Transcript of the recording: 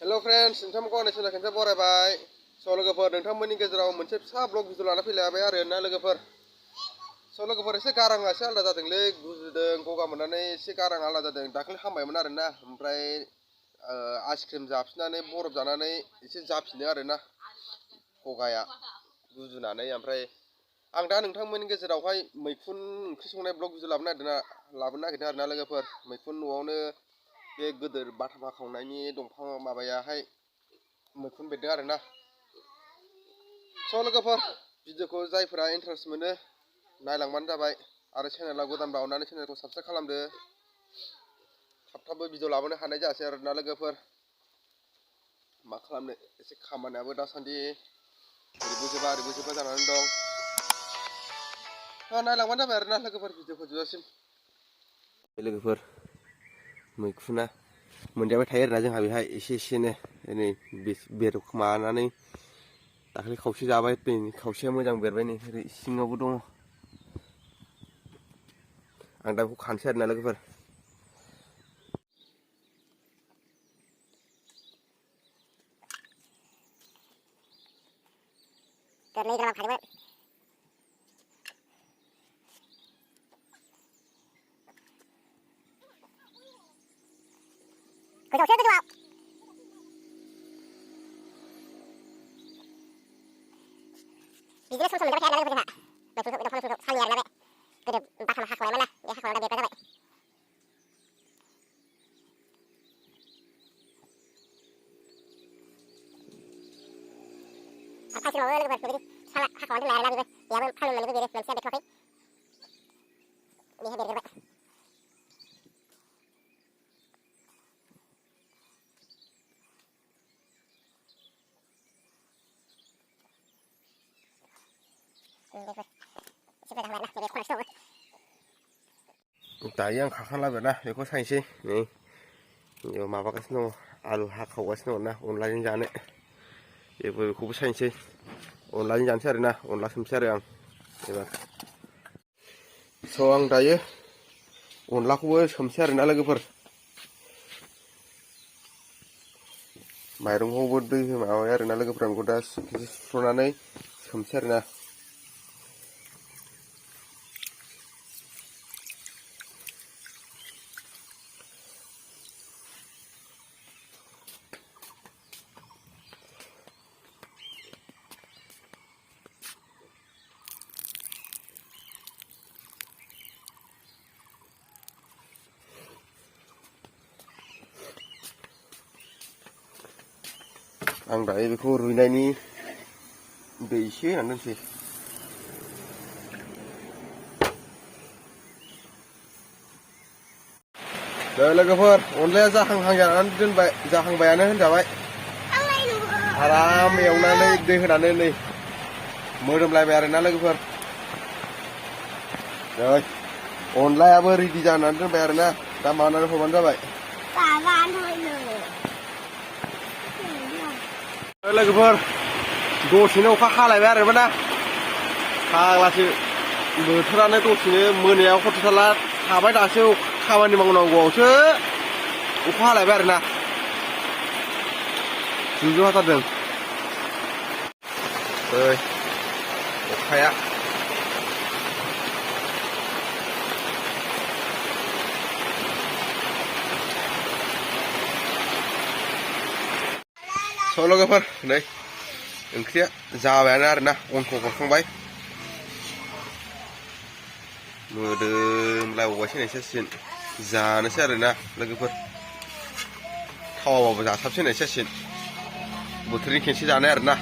hello friends नोंथांमोनखौ आंनि channel खनसे बरायबाय लोगोफोर नोंथांमोननि गेजेराव मोनसे फिसा ब्लग भिडिअ लाना फैलायबाय आरो ना लोगोफोर एसे गाराङा एसे आलादा जादोंलै गुजुदों गगा मोननानै एसे गारां आलादा जादों दाखालि हामबायमोन आरो ना ओमफ्राय आइसक्रिम जाफिननानै बरफ जानानै एसे जाफिनो आरो ना गगाया गुजुनानै ओमफ्राय आं दा नोंथांमोननि गेजेरावहाय मैखुन ओंख्रि संनाय ब्लग भिडिअ लाबोनो नागिरदों आरो ना लोगोफोर मैखुन न'आवनो बे गोदोर बाथाम हाखावनायनि दंफां माबायाहाय मैखुन बेरदों आरो ना लोगोफोर भिडिअखौ जायफोरा इन्टारेस्ट मोनो नायलांबानो जाबाय आरो चेनेलाव गोदानबा अननानै चेनेलखौ साबस्क्राइब खालामदो थाब भिडिअ लाबोनो हानाय जायासै आरो ना लोगोफोर मा खालामनो एसे खामानियाबो दासान्दि ओरैबो जोबा जानानै दं नायलांबानो जाबाय आरो ना लोगोफोर भिडिअखौ जोबजासिम लोगोफोर मैखुना मोनजाबाय थायो आरोना जोंहा बेहाय एसेनो नै बेरखोमानानै दाखालि खावसे जाबाय खावसेया मोजां बेरबाय नै ओरै सिङावबो दङ आं दा बेखौ खानोसै आरोना लोगोफोर बिदिनो सम मोनजाबाय थाया लोगोफोर जोंहा मैखुनखौ सालियो आरोना बे गोदो बाथाम हाखावनायमोन ना बे हाखावनाया बेरग्रा जाबाय फांसेबावो लोगोफोर बेबायदि हाखावना दोननाय आरोना बेयाबो फांनै मोननैबो बेरो मोनसेया बेरथ'वाखै बेहा बेरग्रोबाय दायो आं खाखांलाबायना बेखौ सायनोसै नै माबागासिनो दङ आलु हाखावगासिनो दङ ना अनलाजों जानो बेखौबो सायनोसै अनलाजों जानोसै आरोना अनला सोमसै आरो आं एबार आं दायो अनलाखौबो सोमसै आरोना लोगोफोर माइरंखौबो दै माबाबाय आरोना लोगोफोर आं बेखौ दा सुस्र'नानै सोमसै आरोना आं दायो बेखौ रुइनायनि दै एसे होनानै दोनसै लोगोफोर अनलाया जाहांबायानो होनजाबाय आराम एवनानै दै होनानै नै मोदोमलायबाय आरोना लोगोफोर नै अनलायाबो रेडि जानानै दोनबाय आरोना दा मानानै हरबानो जाबाय लोगोफोर दसेनो अखा हालायबाय आरो ना फाग्लासो बोथोरानो दसेनो मोनायाव हरथाला थाबाय दासो खामानि मावनांगौआवसो अखा हालायबाय आरोना जुजु हाथारदों अखाया लोगोफोर नै ओंख्रिया जाबायानो आरोना अनखौ हरखांबाय मोदोमलायबावबायसो नै जासिगोन जानोसै आरोना लोगोफोर थावाबाबो जासाबसै नै जासिगोन बोथोरनि खेनसे जानाय आरोना